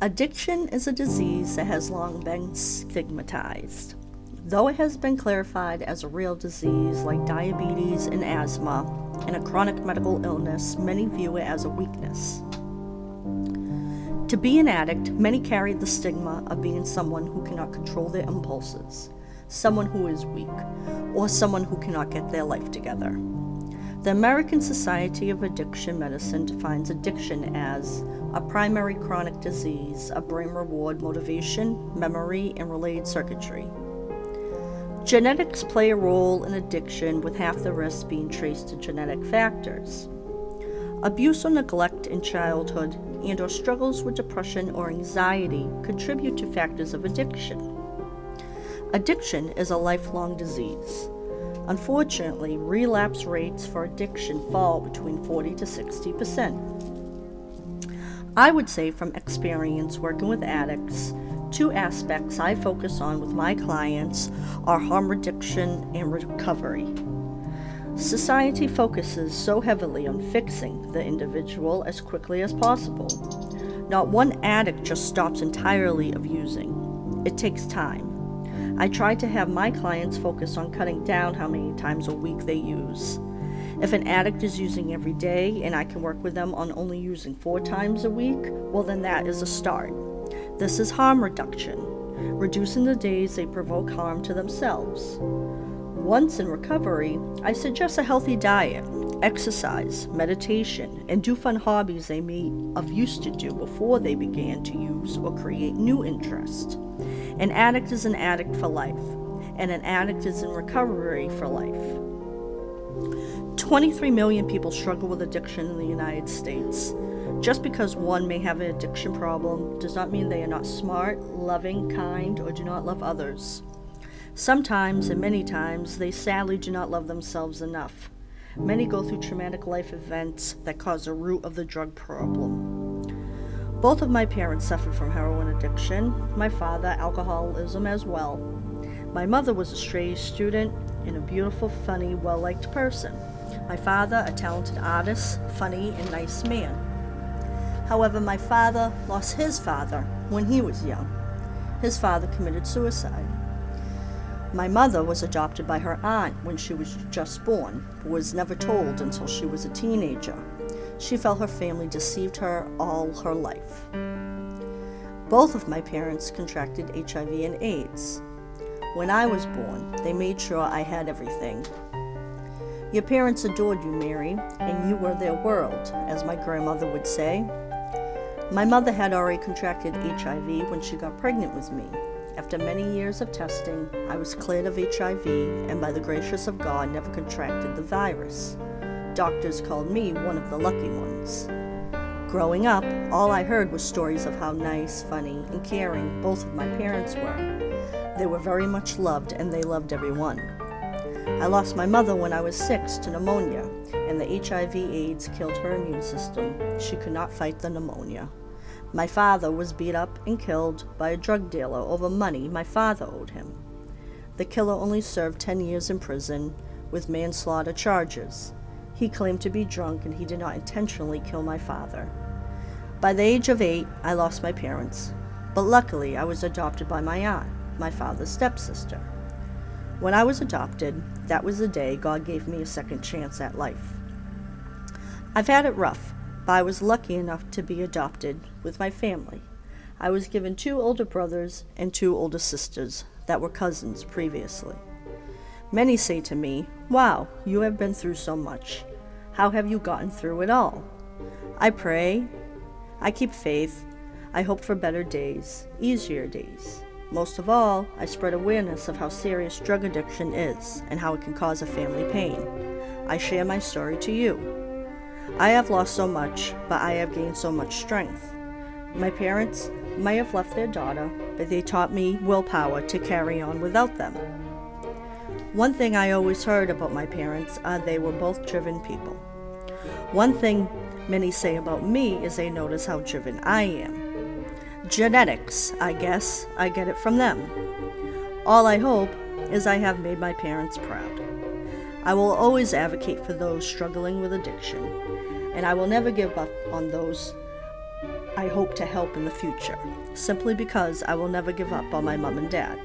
Addiction is a disease that has long been stigmatized. Though it has been clarified as a real disease like diabetes and asthma and a chronic medical illness, many view it as a weakness. To be an addict, many carry the stigma of being someone who cannot control their impulses, someone who is weak, or someone who cannot get their life together. The American Society of Addiction Medicine defines addiction as a primary chronic disease of brain reward motivation, memory, and related circuitry. Genetics play a role in addiction, with half the risk being traced to genetic factors. Abuse or neglect in childhood and/or struggles with depression or anxiety contribute to factors of addiction. Addiction is a lifelong disease. Unfortunately, relapse rates for addiction fall between 40 to 60%. I would say from experience working with addicts, two aspects I focus on with my clients are harm reduction and recovery. Society focuses so heavily on fixing the individual as quickly as possible. Not one addict just stops entirely of using. It takes time. I try to have my clients focus on cutting down how many times a week they use. If an addict is using every day and I can work with them on only using 4 times a week, well then that is a start. This is harm reduction, reducing the days they provoke harm to themselves. Once in recovery, I suggest a healthy diet, exercise, meditation, and do fun hobbies they may have used to do before they began to use or create new interests. An addict is an addict for life, and an addict is in recovery for life. 23 million people struggle with addiction in the United States. Just because one may have an addiction problem does not mean they are not smart, loving, kind, or do not love others. Sometimes, and many times, they sadly do not love themselves enough. Many go through traumatic life events that cause the root of the drug problem. Both of my parents suffered from heroin addiction, my father alcoholism as well. My mother was a straight student and a beautiful, funny, well-liked person. My father a talented artist, funny, and nice man. However, my father lost his father when he was young. His father committed suicide. My mother was adopted by her aunt when she was just born, but was never told until she was a teenager. She felt her family deceived her all her life. Both of my parents contracted HIV and AIDS. When I was born, they made sure I had everything. Your parents adored you, Mary, and you were their world, as my grandmother would say. My mother had already contracted HIV when she got pregnant with me. After many years of testing, I was cleared of HIV and by the grace of God never contracted the virus. Doctors called me one of the lucky ones. Growing up, all I heard was stories of how nice, funny, and caring both of my parents were. They were very much loved and they loved everyone. I lost my mother when I was 6 to pneumonia, and the HIV/AIDS killed her immune system. She could not fight the pneumonia. My father was beat up and killed by a drug dealer over money my father owed him. The killer only served 10 years in prison with manslaughter charges. He claimed to be drunk and he did not intentionally kill my father. By the age of 8, I lost my parents, but luckily I was adopted by my aunt, my father's stepsister. When I was adopted, that was the day God gave me a second chance at life. I've had it rough, but I was lucky enough to be adopted with my family. I was given 2 older brothers and 2 older sisters that were cousins previously. Many say to me, "Wow, you have been through so much. How have you gotten through it all?" I pray, I keep faith, I hope for better days, easier days. Most of all, I spread awareness of how serious drug addiction is and how it can cause a family pain. I share my story to you. I have lost so much, but I have gained so much strength. My parents may have left their daughter, but they taught me willpower to carry on without them. One thing I always heard about my parents they were both driven people. One thing many say about me is they notice how driven I am. Genetics, I guess. I get it from them. All I hope is I have made my parents proud. I will always advocate for those struggling with addiction, and I will never give up on those I hope to help in the future, simply because I will never give up on my mom and dad.